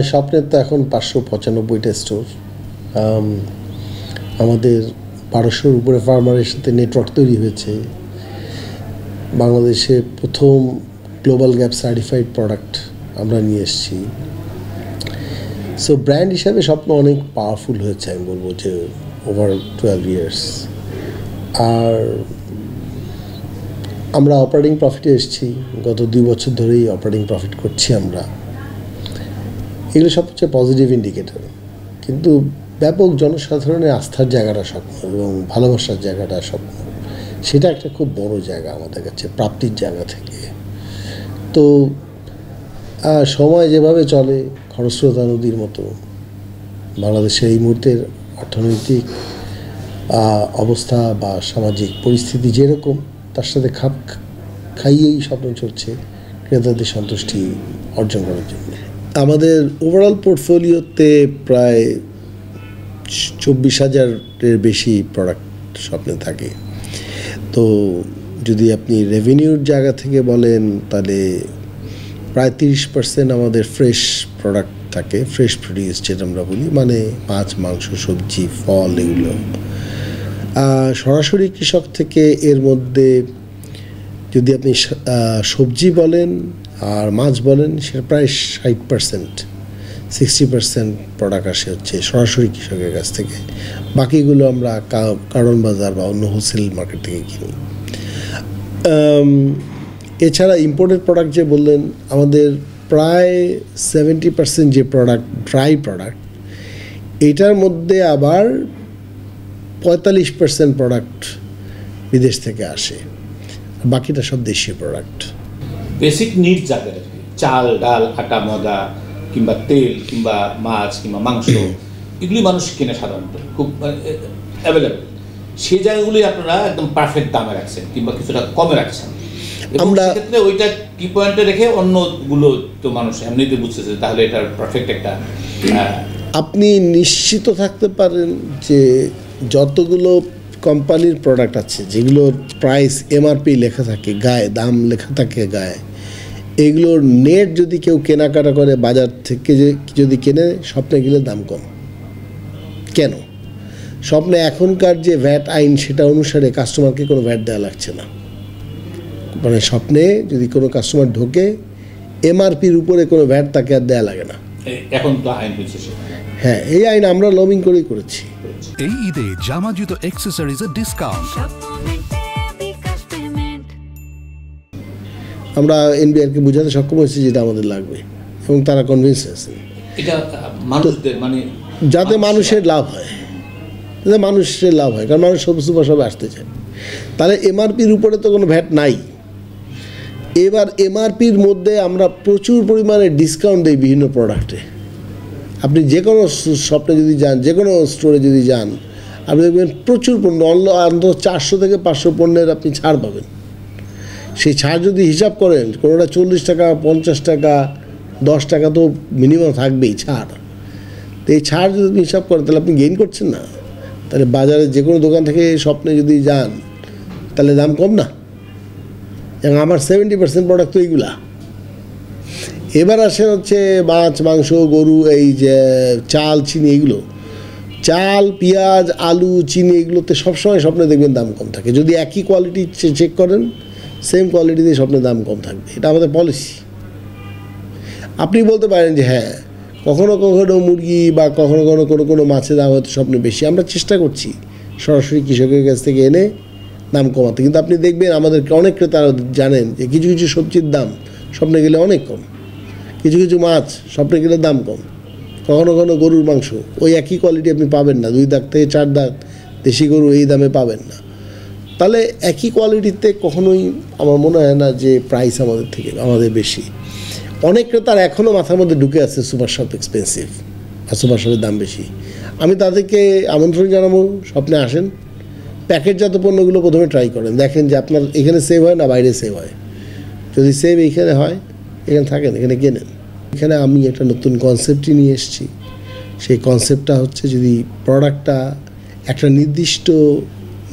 স্বপ্নের তো এখন 595টা স্টোর। আমাদের 1200-র উপরে ফার্মারের সাথে নেটওয়ার্ক তৈরি হয়েছে। বাংলাদেশে প্রথম গ্লোবাল গ্যাপ সার্টিফাইড প্রোডাক্ট আমরা নিয়ে এসেছি। সো ব্র্যান্ড হিসাবে স্বপ্ন অনেক পাওয়ারফুল হয়েছে, আমি বলবো যে ওভার 12 ইয়ার্স। আর আমরা অপারেটিং প্রফিটে এসেছি, গত 2 বছর ধরেই অপারেটিং প্রফিট করছি আমরা। এগুলো সবচেয়ে পজিটিভ ইন্ডিকেটর। কিন্তু ব্যাপক জনসাধারণের আস্থার জায়গাটা স্বপ্ন এবং ভালোবাসার জায়গাটা স্বপ্ন, সেটা একটা খুব বড় জায়গা আমাদের কাছে প্রাপ্তির জায়গা থেকে। তো সময় যেভাবে চলে খরস্রোতা নদীর মতো, বাংলাদেশের এই মুহূর্তের অর্থনৈতিক অবস্থা বা সামাজিক পরিস্থিতি যেরকম, তার সাথে খাপ খাইয়েই স্বপ্ন চলছে ক্রেতাদের সন্তুষ্টি অর্জন করার জন্য। আমাদের ওভারঅল পোর্টফোলিওতে প্রায় 24,000-এর বেশি প্রোডাক্ট স্বপ্নে থাকে। তো যদি আপনি রেভিনিউর জায়গা থেকে বলেন, তাহলে প্রায় 30% আমাদের ফ্রেশ প্রোডাক্ট থাকে, ফ্রেশ প্রডিউস যেটা আমরা বলি, মানে মাছ, মাংস, সবজি, ফল, এগুলো সরাসরি কৃষক থেকে। এর মধ্যে যদি আপনি সবজি বলেন আর মাছ বলেন, সেটা প্রায় 60%, 60% প্রোডাক্ট আসে হচ্ছে সরাসরি কৃষকের কাছ থেকে। বাকিগুলো আমরা কারণ বাজার বা অন্য হোলসেল মার্কেট থেকে কিনি। এছাড়া ইম্পোর্টেড প্রোডাক্ট যে বললেন, আমাদের প্রায় 70% যে প্রোডাক্ট ড্রাই প্রোডাক্ট, এটার মধ্যে আবার 45% প্রোডাক্ট বিদেশ থেকে আসে, বাকিটা সব দেশীয় প্রোডাক্ট। বেসিক নিড যাদের, চাল, ডাল, আটা, ময়দা কিংবা তেল কিংবা মাছ কিংবা মাংস, এগুলি মানুষ কিনে সাধারণত খুব অ্যাভেলেবেল। সেই জায়গাগুলি আপনারা একদম পারফেক্ট দামে রাখছেন কিংবা কিছুটা কমে রাখছেন। আমরা ক্ষেত্রে ওইটা কি পয়েন্টে রেখে অন্যগুলো তো মানুষ এমনিতে বুঝতেছে, তাহলে এটার পারফেক্ট একটা। আপনি নিশ্চিত থাকতে পারেন যে যতগুলো কোম্পানির প্রোডাক্ট আছে, যেগুলোর প্রাইস এমআরপি লেখা থাকে গায়ে, দাম লেখা থাকে গায়ে, এগুলোর নেট যদি কেউ কেনাকাটা করে বাজার থেকে, যদি কেনে, স্বপ্নে গেলে দাম কম। কেন? স্বপ্নে এখনকার যে ভ্যাট আইন, সেটা অনুসারে কাস্টমারকে কোনো ভ্যাট দেওয়া লাগছে না। মানে স্বপ্নে যদি কোনো কাস্টমার ঢোকে, এমআরপির উপরে কোনো ভ্যাট তাকে আর দেওয়া লাগে না। এখন তো আইন হয়েছে। হ্যাঁ, এই আইন আমরা লবিং করেই করেছি। এই ঈদে জামা জুতো অ্যাক্সেসরিজের ডিসকাউন্ট। আমরা এনবিআরকে বোঝাতে সক্ষম হয়েছি যেটা আমাদের লাগবে, এবং তারা কনভিন্স হয়েছে এটা মানুষদের, মানে যাতে মানুষের লাভ হয়, যাতে মানুষের লাভ হয়, কারণ মানুষ সুপার শপে আসতে চায়। তাহলে এমআরপির উপরে তো কোনো ভ্যাট নাই। এবার এমআরপির মধ্যে আমরা প্রচুর পরিমাণে ডিসকাউন্ট দিই বিভিন্ন প্রোডাক্টে। আপনি যে কোনো শপে যদি যান, যে কোনো স্টোরে যদি যান, আপনি দেখবেন প্রচুর পণ্য, অন্তত 400 থেকে 500 পণ্যের আপনি ছাড় পাবেন। সেই ছাড় যদি হিসাব করেন, কোনোটা 40 টাকা, 50 টাকা, 10 টাকা তো মিনিমাম থাকবেই ছাড়। তো এই ছাড় যদি আপনি হিসাব করেন, তাহলে আপনি গেইন করছেন না? তাহলে বাজারে যে কোনো দোকান থেকে স্বপ্নে যদি যান, তাহলে দাম কম না? এবং আমার 70% প্রোডাক্ট তো এইগুলা। এবার আসেন হচ্ছে মাছ, মাংস, গরু, এই যে চাল, চিনি, এগুলো। চাল, পেঁয়াজ, আলু, চিনি, এগুলোতে সবসময় স্বপ্নে দেখবেন দাম কম থাকে। যদি একই কোয়ালিটি চেক করেন, সেম কোয়ালিটিতে স্বপ্নে দাম কম থাকবে। এটা আমাদের পলিসি। আপনি বলতে পারেন যে হ্যাঁ, কখনো কখনো মুরগি বা কখনো কখনো কোনো মাছের দাম হয়তো স্বপ্নে বেশি। আমরা চেষ্টা করছি সরাসরি কৃষকের কাছ থেকে এনে দাম কমাতে, কিন্তু আপনি দেখবেন আমাদের অনেক ক্রেতারা জানেন যে কিছু কিছু সবজির দাম স্বপ্নে গেলে অনেক কম, কিছু কিছু মাছ স্বপ্নে গেলে দাম কম। কখনো কখনো গরুর মাংস ওই একই কোয়ালিটি আপনি পাবেন না, 2 দাঁত থেকে 4 দাঁত দেশি গরু এই দামে পাবেন না। তাহলে একই কোয়ালিটিতে কখনোই আমার মনে হয় না যে প্রাইস আমাদের বেশি। অনেক ক্রেতার এখনও মাথার মধ্যে ঢুকে আছে সুপার শপ এক্সপেন্সিভ আর সুপার শপের দাম বেশি। আমি তাদেরকে আমন্ত্রণ জানাবো, স্বপ্নে আসেন, প্যাকেটজাত পণ্যগুলো প্রথমে ট্রাই করেন, দেখেন যে আপনার এখানে সেভ হয় না বাইরে সেভ হয়। যদি সেভ এইখানে হয়, এখানে থাকেন, এখানে কেনেন। এখানে আমি একটা নতুন কনসেপ্টই নিয়ে এসেছি। সেই কনসেপ্টটা হচ্ছে, যদি প্রোডাক্টটা একটা নির্দিষ্ট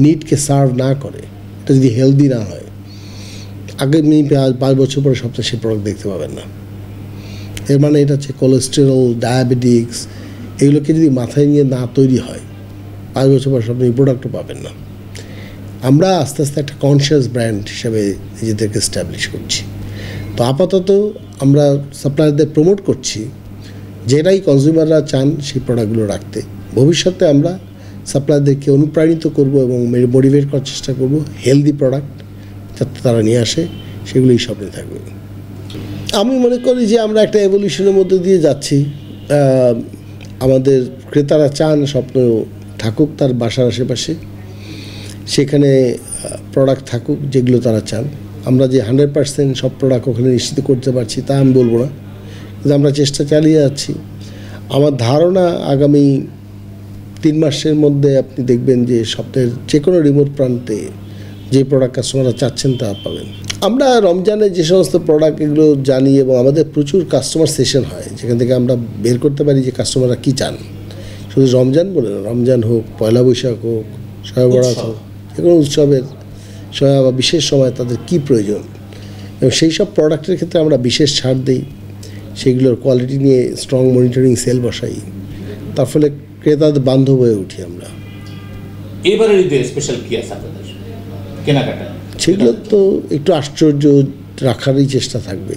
নিডকে সার্ভ না করে, এটা যদি হেলদি না হয়, আগামী 5 বছর পরে সপ্তাহে সেই প্রোডাক্ট দেখতে পাবেন না। এর মানে এটা হচ্ছে কোলেস্টেরল, ডায়াবেটিক্স এগুলোকে যদি মাথায় নিয়ে না তৈরি হয় 5 বছর পর আপনি প্রোডাক্টও পাবেন না। আমরা আস্তে আস্তে একটা কনসিয়াস ব্র্যান্ড হিসেবে নিজেদেরকে এস্টাবলিশ করছি। তো আপাতত আমরা সাপ্লায়ারদের প্রমোট করছি, যেটাই কনজিউমাররা চান সেই প্রোডাক্টগুলো রাখতে। ভবিষ্যতে আমরা সাপ্লায়ারদেরকে অনুপ্রাণিত করব এবং মোটিভেট করার চেষ্টা করব হেলদি প্রোডাক্ট যাতে তারা নিয়ে আসে, সেগুলোই স্বপ্নে থাকবে। আমি মনে করি যে আমরা একটা এভলিউশনের মধ্যে দিয়ে যাচ্ছি। আমাদের ক্রেতারা চান স্বপ্ন থাকুক তার বাসার আশেপাশে, সেখানে প্রোডাক্ট থাকুক যেগুলো তারা চান। আমরা যে 100% সব প্রোডাক্ট ওখানে নিশ্চিত করতে পারছি তা আমি বলবো না, কিন্তু আমরা চেষ্টা চালিয়ে যাচ্ছি। আমার ধারণা আগামী 3 মাসের মধ্যে আপনি দেখবেন যে সপ্তাহের যে কোনো রিমোট প্রান্তে যে প্রোডাক্ট কাস্টমাররা চাচ্ছেন তা পাবেন। আমরা রমজানে যে সমস্ত প্রোডাক্ট এগুলো জানি এবং আমাদের প্রচুর কাস্টমার সেশন হয়, যেখান থেকে আমরা বের করতে পারি যে কাস্টমাররা কী চান। শুধু রমজান বলে না, রমজান হোক, পয়লা বৈশাখ হোক, শবে বরাত হোক, যে কোনো উৎসবের সময় বা বিশেষ সময় তাদের কী প্রয়োজন, এবং সেই সব প্রোডাক্টের ক্ষেত্রে আমরা বিশেষ ছাড় দিই। সেগুলোর কোয়ালিটি নিয়ে স্ট্রং মনিটরিং সেল বসাই, তার ফলে ক্রেতাদের বান্ধব হয়ে উঠি আমরা। এবারের ঈদে স্পেশাল কি আছে আপনাদের কেনাকাটা? সেগুলো তো একটু আশ্চর্য রাখারই চেষ্টা থাকবে,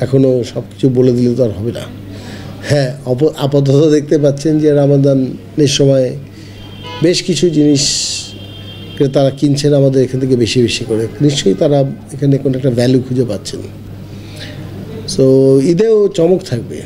এখনও সব কিছু বলে দিলে তো আর হবে না। হ্যাঁ, আপাতত দেখতে পাচ্ছেন যে রমাদানের সময় বেশ কিছু জিনিস ক্রেতারা কিনছেন আমাদের এখান থেকে বেশি বেশি করে। নিশ্চয়ই তারা এখানে কোনো একটা ভ্যালু খুঁজে পাচ্ছেন। সো ঈদেও চমক থাকবে।